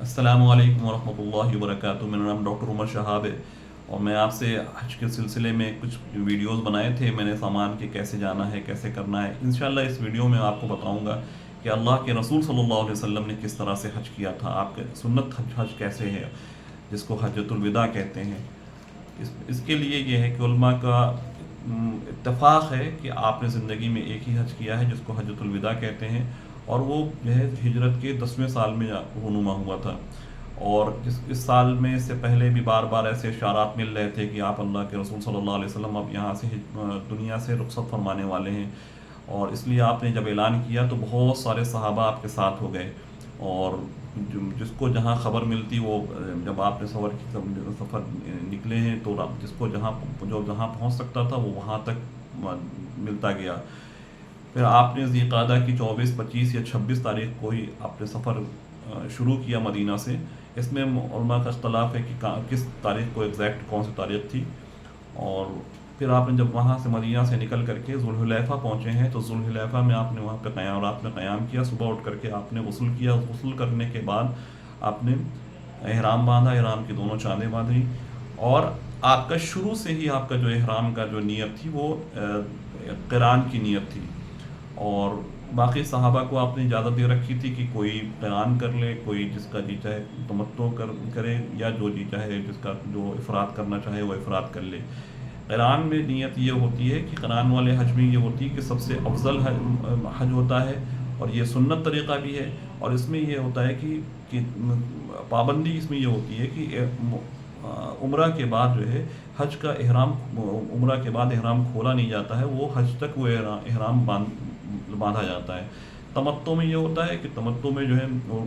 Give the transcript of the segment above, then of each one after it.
السلام علیکم ورحمۃ اللہ وبرکاتہ۔ میرا نام ڈاکٹر عمر شہاب ہے اور میں آپ سے حج کے سلسلے میں کچھ ویڈیوز بنائے تھے میں نے سامان کے کیسے جانا ہے کیسے کرنا ہے۔ انشاءاللہ اس ویڈیو میں آپ کو بتاؤں گا کہ اللہ کے رسول صلی اللہ علیہ وسلم نے کس طرح سے حج کیا تھا، آپ کے سنت حج کیسے ہے جس کو حجۃ الوداع کہتے ہیں۔ اس کے لیے یہ ہے کہ علماء کا اتفاق ہے کہ آپ نے زندگی میں ایک ہی حج کیا ہے جس کو حجۃ الوداع کہتے ہیں، اور وہ جو ہے ہجرت کے 10ویں سال میں رونما ہوا تھا۔ اور اس سال میں اس سے پہلے بھی بار بار ایسے اشارات مل رہے تھے کہ آپ اللہ کے رسول صلی اللہ علیہ وسلم اب یہاں سے دنیا سے رخصت فرمانے والے ہیں، اور اس لیے آپ نے جب اعلان کیا تو بہت سارے صحابہ آپ کے ساتھ ہو گئے، اور جس کو جہاں خبر ملتی وہ جب آپ نے سفر نکلے ہیں تو جس کو جہاں پہنچ سکتا تھا وہ وہاں تک ملتا گیا۔ پھر آپ نے ذی قعدہ کی 24، 25 یا 26 تاریخ کو ہی آپ نے سفر شروع کیا مدینہ سے۔ اس میں علماء کا اختلاف ہے کہ کس تاریخ کو ایگزیکٹ کون سی تاریخ تھی۔ اور پھر آپ نے جب وہاں سے مدینہ سے نکل کر کے ذوالحلیفہ پہنچے ہیں تو ذوالحلیفہ میں آپ نے وہاں پہ رات میں قیام کیا، صبح اٹھ کر کے آپ نے غسل کیا، غسل کرنے کے بعد آپ نے احرام باندھا، احرام کی دونوں چادیں باندھی، اور آپ کا شروع سے ہی آپ کا جو احرام کا جو نیت تھی وہ قران کی نیت تھی۔ اور باقی صحابہ کو آپ نے اجازت دے رکھی تھی کہ کوئی قران کر لے، کوئی جس کا جی چاہے تمتع کرے، یا جو جی چاہے جس کا جو افراد کرنا چاہے وہ افراد کر لے۔ قران میں نیت یہ ہوتی ہے کہ قران والے حج میں یہ ہوتی ہے کہ سب سے افضل حج ہوتا ہے، اور یہ سنت طریقہ بھی ہے، اور اس میں یہ ہوتا ہے کہ پابندی اس میں یہ ہوتی ہے کہ عمرہ کے بعد جو ہے حج کا احرام، عمرہ کے بعد احرام کھولا نہیں جاتا ہے، وہ حج تک وہ احرام باندھا جاتا ہے۔ تمتع میں یہ ہوتا ہے کہ تمتع میں جو ہے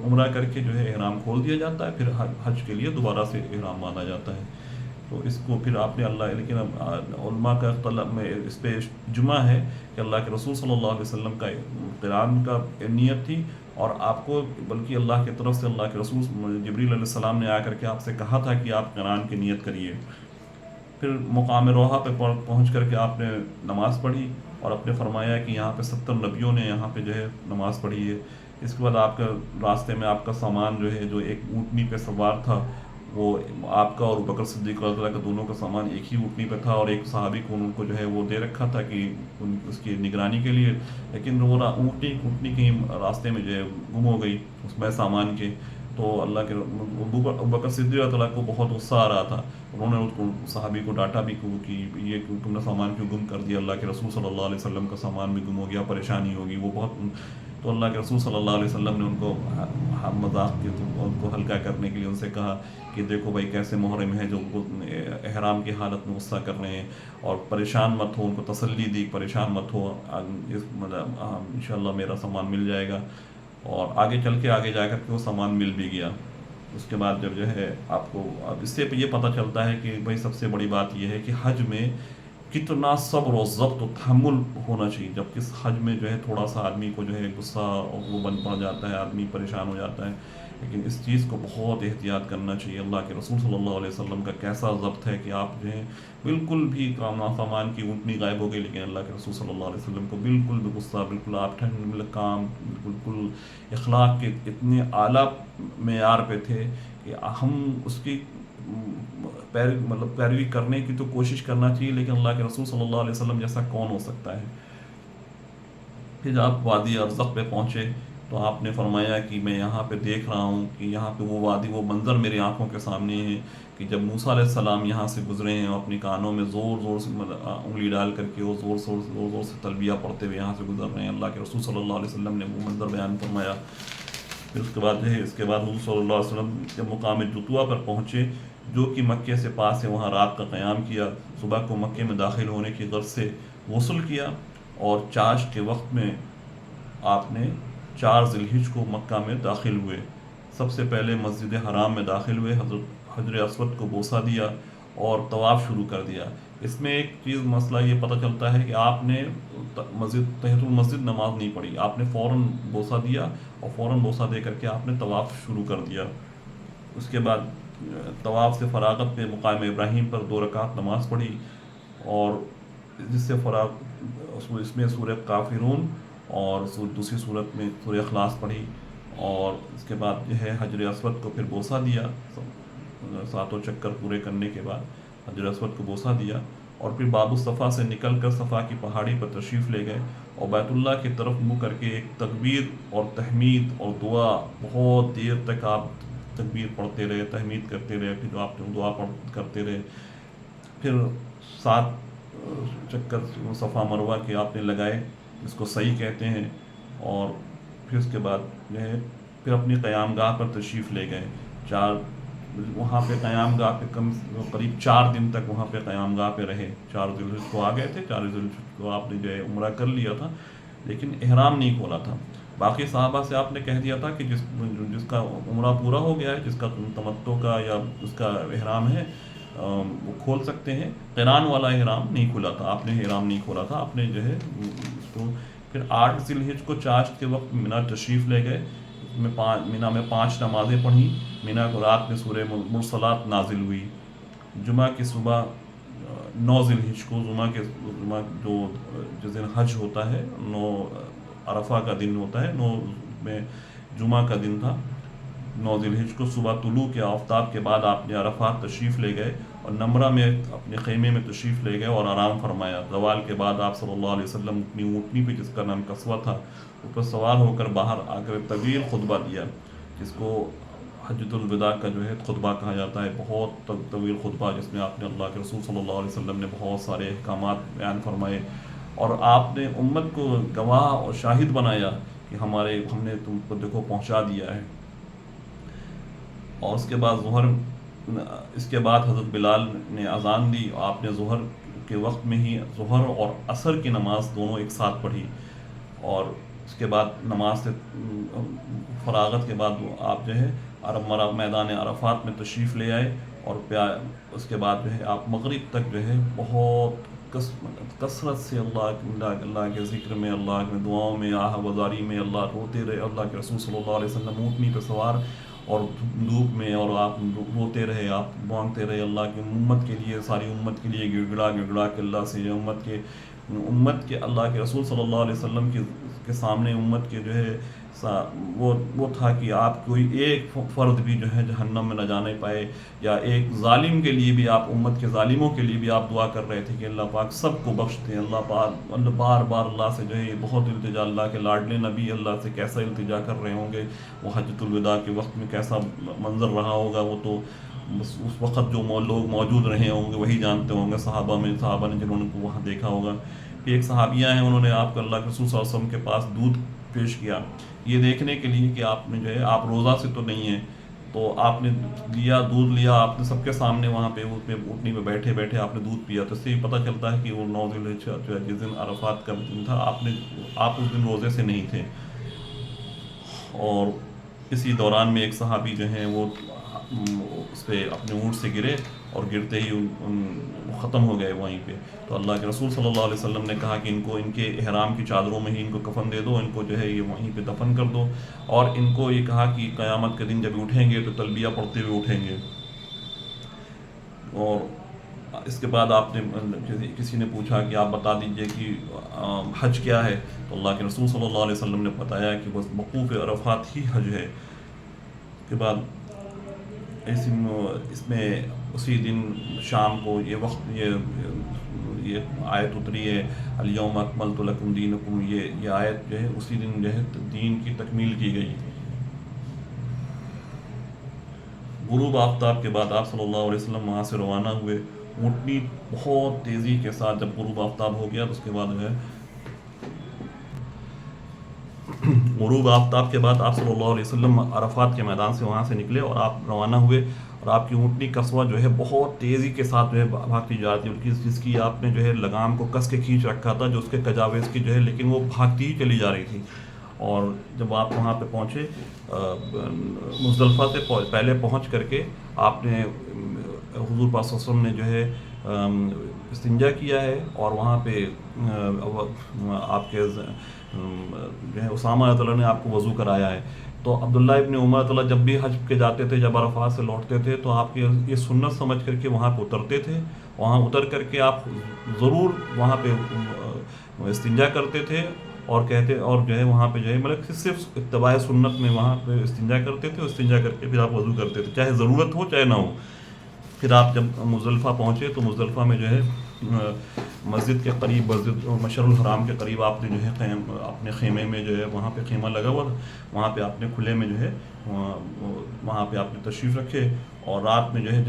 عمرہ کر کے جو ہے احرام کھول دیا جاتا ہے، پھر حج کے لیے دوبارہ سے احرام باندھا جاتا ہے۔ تو اس کو پھر آپ نے لیکن علماء کا اختلاف میں اس پہ اجماع ہے کہ اللہ کے رسول صلی اللہ علیہ وسلم کا قران کا نیت تھی، اور آپ کو بلکہ اللہ کی طرف سے اللہ کے رسول جبریل علیہ السلام نے آ کر کے آپ سے کہا تھا کہ آپ قران کی نیت کریے۔ پھر مقام روحہ پہ پہنچ کر کے آپ نے نماز پڑھی، اور آپ نے فرمایا کہ یہاں پہ 70 نبیوں نے یہاں پہ جو ہے نماز پڑھی ہے۔ اس کے بعد آپ کا راستے میں آپ کا سامان جو ہے جو ایک اونٹنی پہ سوار تھا، وہ آپ کا اور ابوبکر صدیق رضی اللہ عنہ کا دونوں کا سامان ایک ہی اونٹنی پہ تھا، اور ایک صحابی کو ان کو جو ہے وہ دے رکھا تھا کہ اس کی نگرانی کے لیے، لیکن وہ اونٹنی کہیں راستے میں جو ہے گم ہو گئی اس میں سامان کے۔ تو اللہ کے ابوبکر صدیق رضی اللہ عنہ کو بہت غصہ آ رہا تھا، انہوں نے اس صحابی کو ڈانٹا بھی کہ یہ تم نے سامان کیوں گم کر دیا، اللہ کے رسول صلی اللہ علیہ وسلم کا سامان بھی گم ہو گیا، پریشانی ہوگی وہ بہت۔ تو اللہ کے رسول صلی اللہ علیہ وسلم نے ان کو مذاق کے ان کو ہلکا کرنے کے لیے ان سے کہا کہ دیکھو بھائی کیسے محرم ہیں جو احرام کی حالت میں غصہ کر رہے ہیں، اور پریشان مت ہو، ان کو تسلی دی پریشان مت ہو، انشاءاللہ میرا سامان مل جائے گا۔ اور آگے جا کر کے وہ سامان مل بھی گیا۔ اس کے بعد جب جو ہے آپ کو اب اس سے یہ پتہ چلتا ہے کہ بھائی سب سے بڑی بات یہ ہے کہ حج میں کتنا صبر و ضبط و تحمل ہونا چاہیے، جبکہ اس حج میں جو ہے تھوڑا سا آدمی کو جو ہے غصہ اور وہ بن پڑ جاتا ہے، آدمی پریشان ہو جاتا ہے، لیکن اس چیز کو بہت احتیاط کرنا چاہیے۔ اللہ کے رسول صلی اللہ علیہ وسلم کا کیسا ضبط ہے کہ آپ جو ہے بالکل بھی سامان کی اونٹنی غائب ہو گئی، لیکن اللہ کے رسول صلی اللہ علیہ وسلم کو بالکل بھی غصہ، بالکل آپ ٹھنڈ کام، بالکل اخلاق کے اتنے اعلیٰ معیار پہ تھے کہ ہم اس کی پیروی کرنے کی تو کوشش کرنا چاہیے، لیکن اللہ کے رسول صلی اللہ علیہ وسلم جیسا کون ہو سکتا ہے۔ پھر جب آپ وادی ارزق پہ پہنچے تو آپ نے فرمایا کہ میں یہاں پہ دیکھ رہا ہوں کہ یہاں پہ وہ وادی، وہ منظر میری آنکھوں کے سامنے ہے کہ جب موسیٰ علیہ السلام یہاں سے گزرے ہیں اور اپنی کانوں میں زور زور سے انگلی ڈال کر کے وہ زور زور سے تلبیہ پڑھتے ہوئے یہاں سے گزر رہے ہیں، اللہ کے رسول صلی اللہ علیہ وسلم نے وہ منظر بیان فرمایا۔ پھر اس کے بعد جو ہے حضور صلی اللہ علیہ وسلم جب مقام جتوا پر پہنچے جو کہ مکے سے پاس ہے، وہاں رات کا قیام کیا، صبح کو مکے میں داخل ہونے کی غرض سے غسل کیا، اور چاشت کے وقت میں آپ نے 4 ذی الحجہ کو مکہ میں داخل ہوئے۔ سب سے پہلے مسجد حرام میں داخل ہوئے، حضرت حجر اسود کو بوسہ دیا اور طواف شروع کر دیا۔ اس میں ایک چیز مسئلہ یہ پتہ چلتا ہے کہ آپ نے تحیۃ المسجد نماز نہیں پڑھی، آپ نے فوراً بوسہ دیا اور فوراً بوسہ دے کر کے آپ نے طواف شروع کر دیا۔ اس کے بعد طواف سے فراغت پہ مقام ابراہیم پر 2 رکعت نماز پڑھی، اور جس سے اس میں سورہ کافرون اور دوسری صورت میں سورہ اخلاص پڑھی، اور اس کے بعد جو ہے حجر اسود کو پھر بوسہ دیا، ساتوں چکر پورے کرنے کے بعد حجر اسود کو بوسہ دیا، اور پھر باب الصفا سے نکل کر صفا کی پہاڑی پر تشریف لے گئے، اور بیت اللہ کی طرف منہ کر کے ایک تکبیر اور تحمید اور دعا، بہت دیر تک آپ تکبیر پڑھتے رہے، تحمید کرتے رہے، پھر آپ دعا کرتے رہے، پھر 7 چکر صفا مروہ کے آپ نے لگائے، جس کو صحیح کہتے ہیں، اور پھر اس کے بعد جو ہے پھر اپنی قیام گاہ پر تشریف لے گئے، وہاں پہ قیام گاہ پہ قریب 4 دن تک وہاں پہ قیام گاہ پہ رہے، 4 ذی الحجہ کو آ گئے تھے، 4 ذی الحجہ کو آپ نے جو ہے عمرہ کر لیا تھا لیکن احرام نہیں کھولا تھا۔ باقی صحابہ سے آپ نے کہہ دیا تھا کہ جس کا عمرہ پورا ہو گیا ہے، جس کا تمتع کا یا اس کا احرام ہے، وہ کھول سکتے ہیں، قران والا احرام نہیں کھلا تھا، آپ نے احرام نہیں کھولا تھا، آپ نے جو ہے اس کو پھر 8 ذی الحجہ کو چاشت کے وقت مینا تشریف لے گئے، مینا میں 5 نمازیں پڑھیں، مینا کو رات میں سورہ مرسلات نازل ہوئی، جمعہ کی صبح 9 ذی الحجہ کو، جمعہ جو جس دن حج ہوتا ہے، 9 عرفہ کا دن ہوتا ہے، 9 میں جمعہ کا دن تھا، 9 ذی الحجہ کو صبح طلوع کے آفتاب کے بعد آپ نے عرفات تشریف لے گئے اور نمرہ میں اپنے خیمے میں تشریف لے گئے اور آرام فرمایا۔ زوال کے بعد آپ صلی اللہ علیہ وسلم اپنی اونٹنی پہ، جس کا نام قصوہ تھا، اس پر سوار ہو کر باہر آ کر طویل خطبہ دیا، جس کو حجۃ الوداع کا جو ہے خطبہ کہا جاتا ہے، بہت طویل خطبہ، جس میں آپ نے اللہ کے رسول صلی اللہ علیہ وسلم نے بہت سارے احکامات بیان فرمائے، اور آپ نے امت کو گواہ اور شاہد بنایا کہ ہم نے تم کو دیکھو پہنچا دیا ہے۔ اور اس کے بعد حضرت بلال نے اذان دی، آپ نے ظہر کے وقت میں ہی ظہر اور عصر کی نماز دونوں ایک ساتھ پڑھی، اور اس کے بعد نماز سے فراغت کے بعد آپ جو ہے میدان عرفات میں تشریف لے آئے، اور اس کے بعد جو ہے آپ مغرب تک جو ہے بہت کثرت سے اللہ کے ذکر میں، اللہ کے دعاؤں میں، آہ وزاری میں، اللہ روتے رہے، اللہ کے رسول صلی اللہ علیہ وسلم اونٹنی پہ سوار اور دھوپ میں، اور آپ روتے رہے، آپ مانگتے رہے اللہ کی امت کے لیے، ساری امت کے لیے گڑ گڑا کے اللہ سے، امت کے اللہ کے رسول صلی اللہ علیہ وسلم کے سامنے امت کے جو ہے وہ تھا کہ آپ کوئی ایک فرد بھی جو ہے جہنم میں نہ جانے پائے، یا ایک ظالم کے لیے بھی آپ، امت کے ظالموں کے لیے بھی آپ دعا کر رہے تھے کہ اللہ پاک سب کو بخش دیں، اللہ بار بار اللہ سے جو ہے بہت التجا، اللہ کے لاڈلے نبی اللہ سے کیسا التجا کر رہے ہوں گے، وہ حجۃ الوداع کے وقت میں کیسا منظر رہا ہوگا، وہ تو بس اس وقت جو لوگ موجود رہے ہوں گے وہی جانتے ہوں گے، صحابہ نے جنہوں نے وہاں دیکھا ہوگا۔ پھر ایک صحابیہ ہیں، انہوں نے آپ کو اللہ کے رسول صلی اللہ علیہ وسلم کے پاس دودھ پیش کیا، یہ دیکھنے کے لیے کہ آپ نے جو ہے آپ روزہ سے تو نہیں ہیں، تو آپ نے دودھ لیا، آپ نے سب کے سامنے وہاں پہ اونٹنی پہ بیٹھے بیٹھے آپ نے دودھ پیا، تو اس سے پتہ چلتا ہے کہ وہ 9 ذی الحجہ جو ہے جس دن عرفات کا دن تھا، آپ اس دن روزے سے نہیں تھے۔ اور اسی دوران میں ایک صحابی جو ہیں وہ اس پہ اپنے اونٹ سے گرے، اور گرتے ہی ختم ہو گئے وہیں پہ، تو اللہ کے رسول صلی اللہ علیہ وسلم نے کہا کہ ان کے احرام کی چادروں میں ہی ان کو کفن دے دو، ان کو جو ہے یہ وہیں پہ دفن کر دو، اور ان کو یہ کہا کہ قیامت کے دن جب اٹھیں گے تو تلبیہ پڑھتے ہوئے اٹھیں گے۔ اور اس کے بعد آپ نے کسی نے پوچھا کہ آپ بتا دیجئے کہ حج کیا ہے، تو اللہ کے رسول صلی اللہ علیہ وسلم نے بتایا کہ بس وقوف عرفات ہی حج ہے۔ اس کے بعد اس میں اسی دن شام کو یہ آیت اتری ہے، الیوم اکملت لکم دینکم، یہ آیت جو ہے اسی دن جو ہے دین کی تکمیل کی گئی۔ غروب آفتاب کے بعد آپ صلی اللہ علیہ وسلم وہاں سے روانہ ہوئے، اونٹنی بہت تیزی کے ساتھ جب غروب آفتاب ہو گیا تو اس کے بعد جو ہے غروب آفتاب کے بعد آپ صلی اللہ علیہ وسلم عرفات کے میدان سے وہاں سے نکلے اور آپ روانہ ہوئے، اور آپ کی اونٹنی قصوہ جو ہے بہت تیزی کے ساتھ جو ہے بھاگتی جا رہی تھی، جس کی آپ نے جو ہے لگام کو کس کے کھینچ رکھا تھا، جو اس کے کجاویز کی جو ہے، لیکن وہ بھاگتی ہی چلی جا رہی تھی۔ اور جب آپ وہاں پہ پہنچے، مزدلفہ سے پہلے پہنچ کر کے آپ نے حضور پاک صلی اللہ علیہ وسلم نے جو ہے استنجا کیا ہے، اور وہاں پہ آپ کے جو ہے اسامہ رضی اللہ نے آپ کو وضو کرایا ہے۔ تو عبداللہ ابن عمر رضی اللہ جب بھی حج کے جاتے تھے، جب عرفات سے لوٹتے تھے، تو آپ کی یہ سنت سمجھ کر کے وہاں پہ اترتے تھے، وہاں اتر کر کے آپ ضرور وہاں پہ استنجا کرتے تھے، اور کہتے اور جو ہے وہاں پہ جو ہے مطلب صرف اتباع سنت میں وہاں پہ استنجا کرتے تھے، استنجا کر کے پھر آپ وضو کرتے تھے، چاہے ضرورت ہو چاہے نہ ہو۔ پھر آپ جب مزدلفہ پہنچے تو مزدلفہ میں جو ہے مسجد کے قریب، مسجد مشعر الحرام کے قریب آپ نے جو ہے اپنے خیمے میں جو ہے وہاں پہ خیمہ لگا ہوا تھا، وہاں پہ آپ نے کھلے میں جو ہے وہاں پہ آپ نے تشریف رکھے، اور رات میں جو ہے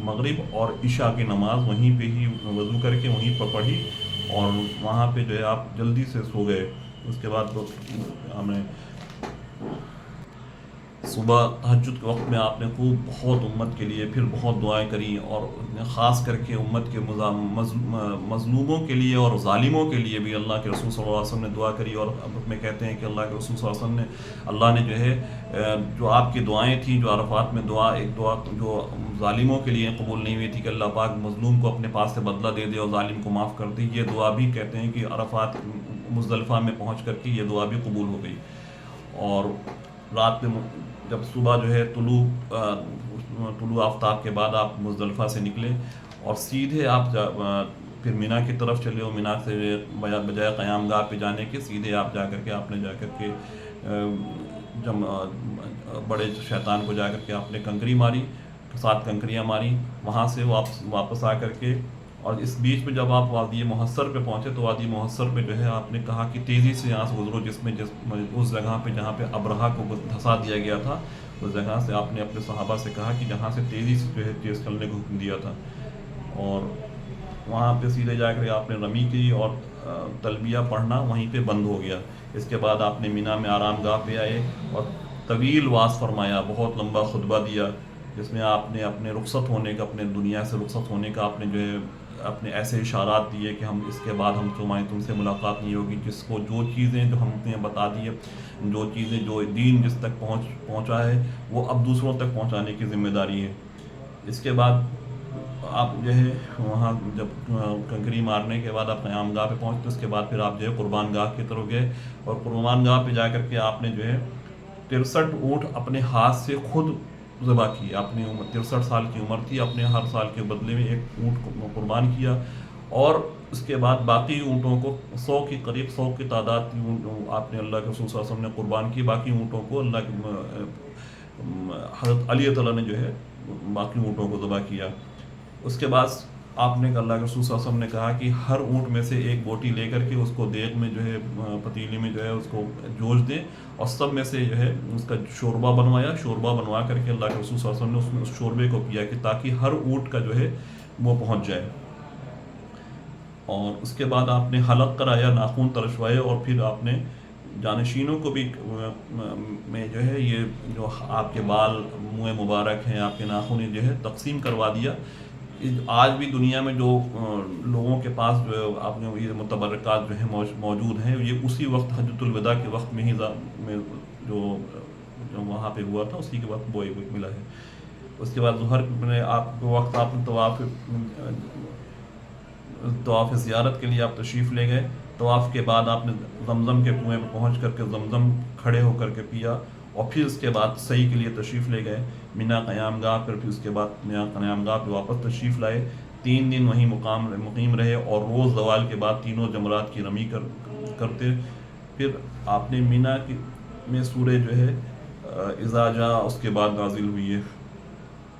مغرب اور عشاء کی نماز وہیں پہ ہی وضو کر کے وہیں پر پڑھی، اور وہاں پہ جو ہے آپ جلدی سے سو گئے۔ اس کے بعد تو ہم نے صبح تہجد کے وقت میں آپ نے خوب بہت امت کے لیے پھر بہت دعائیں کری، اور خاص کر کے امت کے مظلوموں کے لیے اور ظالموں کے لیے بھی اللہ کے رسول صلی اللہ علیہ وسلم نے دعا کری۔ اور اب میں کہتے ہیں کہ اللہ کے رسول صلی اللہ علیہ وسلم نے، اللہ نے جو ہے جو آپ کی دعائیں تھیں، جو عرفات میں ایک دعا جو ظالموں کے لیے قبول نہیں ہوئی تھی کہ اللہ پاک مظلوم کو اپنے پاس سے بدلہ دے دے اور ظالم کو معاف کر دے، یہ دعا بھی کہتے ہیں کہ عرفات مزدلفہ میں پہنچ کر کے یہ دعا بھی قبول ہو گئی۔ اور رات میں جب صبح جو ہے طلوع آفتاب کے بعد آپ مزدلفہ سے نکلے اور سیدھے آپ پھر مینا کی طرف چلے، اور مینا سے بجائے قیام گاہ پہ جانے کے سیدھے آپ آپ نے جا کر کے بڑے شیطان کو جا کر کے آپ نے کنکری ماری، 7 کنکریاں ماری، وہاں سے واپس آ کر کے، اور اس بیچ میں جب آپ وادی محصر پہ پہنچے تو وادی محصر پہ جو ہے آپ نے کہا کہ تیزی سے یہاں سے گزرو، اس جگہ پہ جہاں پہ ابرہہ کو دھسا دیا گیا تھا، اس جگہ سے آپ نے اپنے صحابہ سے کہا کہ جہاں سے تیزی سے جو ہے تیز چلنے کو حکم دیا تھا، اور وہاں پہ سیدھے جا کر آپ نے رمی کی اور تلبیہ پڑھنا وہیں پہ بند ہو گیا۔ اس کے بعد آپ نے مینا میں آرام گاہ پہ آئے اور طویل واعظ فرمایا، بہت لمبا خطبہ دیا، جس میں آپ نے اپنے رخصت ہونے کا، اپنے دنیا سے رخصت ہونے کا آپ نے جو ہے اپنے ایسے اشارات دیے کہ ہم اس کے بعد تم سے ملاقات نہیں ہوگی، جس کو جو چیزیں جو ہم نے بتا دی، جو چیزیں جو دین جس تک پہنچا ہے وہ اب دوسروں تک پہنچانے کی ذمہ داری ہے۔ اس کے بعد آپ جو ہے وہاں جب کنکری مارنے کے بعد آپ قیام گاہ پہ پہنچتے، اس کے بعد پھر آپ جو ہے قربان گاہ کی طرف گئے، اور قربان گاہ پہ جا کر کے آپ نے جو ہے 63 اونٹ اپنے ہاتھ سے خود ذبح کی۔ اپنی 63 سال کی عمر تھی، اپنے ہر سال کے بدلے میں ایک اونٹ کو قربان کیا، اور اس کے بعد باقی اونٹوں کو 100 کی قریب 100 کی تعداد آپ نے اللہ کے رسول صلی اللہ علیہ وسلم نے قربان کی، باقی اونٹوں کو اللہ کے حضرت علی تعالیٰ نے جو ہے باقی اونٹوں کو ذبح کیا۔ اس کے بعد آپ نے اللہ کے رسول صلی اللہ علیہ وسلم نے کہا کہ ہر اونٹ میں سے ایک بوٹی لے کر کے اس کو دیگ میں جو ہے پتیلی میں جو ہے اس کو جوش دیں، اور سب میں سے جو ہے اس کا شوربہ بنوا کر کے اللہ کے رسول صلی اللہ علیہ وسلم نے اس شوربے کو پیا، کہ تاکہ ہر اونٹ کا جو ہے وہ پہنچ جائے۔ اور اس کے بعد آپ نے حلق کرایا، ناخن ترشوائے، اور پھر آپ نے جانشینوں کو بھی میں جو ہے یہ جو آپ کے بال منہ مبارک ہیں، آپ کے ناخن جو ہے تقسیم کروا دیا۔ آج بھی دنیا میں جو لوگوں کے پاس جو آپ نے یہ متبرکات جو ہیں موجود ہیں، یہ اسی وقت حجۃ الوداع کے وقت میں ہی جو وہاں پہ ہوا تھا، اسی کے وقت وہ ملا ہے۔ اس کے بعد ظہر میں آپ کو وقت آپ نے طواف زیارت کے لیے آپ تشریف لے گئے، طواف کے بعد آپ نے زمزم کے کنویں پہ پہنچ کر کے زمزم کھڑے ہو کر کے پیا، اور پھر اس کے بعد سعی کے لیے تشریف لے گئے مینا قیام گاہ پر، پھر اس کے بعد مینا قیام گاہ پہ واپس تشریف لائے، 3 دن وہیں مقیم رہے، اور روز زوال کے بعد تینوں جمرات کی رمی کرتے۔ پھر آپ نے مینا میں سورہ جو ہے اذا جاء اس کے بعد نازل ہوئی ہے۔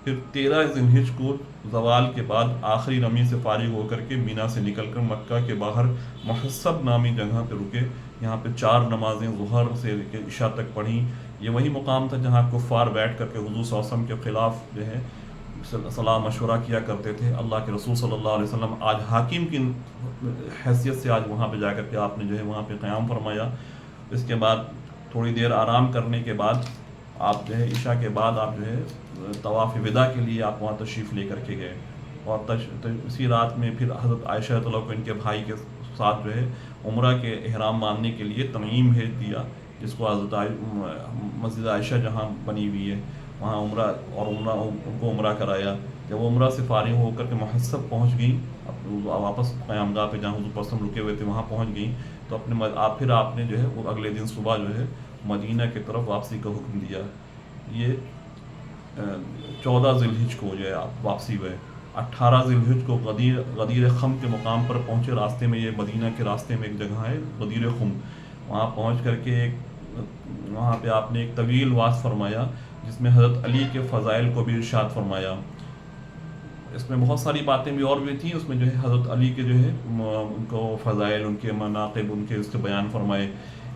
پھر 13 ذی الحجہ کو زوال کے بعد آخری رمی سے فارغ ہو کر کے مینا سے نکل کر مکہ کے باہر محصب نامی جگہ پہ رکے، یہاں پہ 4 نمازیں ظہر سے لے کے عشاء تک پڑھیں۔ یہ وہی مقام تھا جہاں کفار بیٹھ کر کے حضور صلی اللہ علیہ وسلم کے خلاف جو ہے صلاح مشورہ کیا کرتے تھے۔ اللہ کے رسول صلی اللہ علیہ وسلم آج حاکم کی حیثیت سے آج وہاں پہ جا کر کے آپ نے جو ہے وہاں پہ قیام فرمایا۔ اس کے بعد تھوڑی دیر آرام کرنے کے بعد آپ جو ہے عشاء کے بعد آپ جو ہے طواف وداع کے لیے آپ وہاں تشریف لے کر کے گئے، اور اسی رات میں پھر حضرت عائشہ رضی اللہ عنہا کو ان کے بھائی کے ساتھ جو ہے عمرہ کے احرام باندھنے کے لیے تنعیم بھیج دیا، جس کو حضرت مسجد عائشہ جہاں بنی ہوئی ہے وہاں ان کو عمرہ کرایا۔ جب وہ عمرہ سے فارغ ہو کر کے محصب پہنچ گئیں، واپس قیام گاہ پہ جہاں حضور پسند رکے ہوئے تھے وہاں پہنچ گئیں، تو پھر آپ نے جو ہے وہ اگلے دن صبح جو ہے مدینہ کی طرف واپسی کا حکم دیا۔ یہ 14 ذی الحجہ کو جو ہے آپ واپسی ہوئے۔ 18 ذی الحجہ کو غدیر خم کے مقام پر پہنچے، راستے میں یہ مدینہ کے راستے میں ایک جگہ ہے غدیر خم، وہاں پہنچ کر کے وہاں پہ آپ نے ایک طویل واعظ فرمایا جس میں حضرت علی کے فضائل کو بھی ارشاد فرمایا. اس میں بہت ساری باتیں بھی اور بھی تھیں، اس میں جو ہے حضرت علی کے جو ہے ان کو فضائل، ان کے مناقب، ان کے اس کے بیان فرمائے.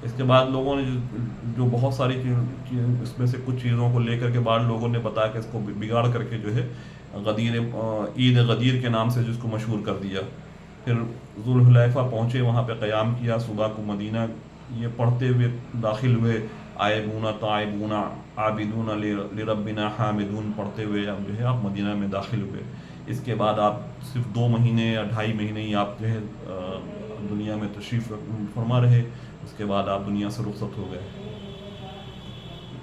اس کے بعد لوگوں نے جو بہت ساری اس میں سے کچھ چیزوں کو لے کر کے بعد لوگوں نے بتایا کہ اس کو بگاڑ کر کے جو ہے غدیر عید غدیر کے نام سے جس کو مشہور کر دیا. پھر ذوالحلیفہ پہنچے، وہاں پہ قیام کیا، صبح کو مدینہ یہ پڑھتے ہوئے داخل ہوئے، آئبون طائبون عابدون لربنا حامدون پڑھتے ہوئے اب جو ہے آپ مدینہ میں داخل ہوئے. اس کے بعد آپ صرف 2 مہینے یا 2.5 مہینے ہی آپ جو ہے دنیا میں تشریف فرما رہے. اس کے بعد آپ دنیا سے رخصت ہو گئے.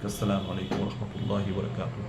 السلام علیکم ورحمۃ اللہ وبرکاتہ.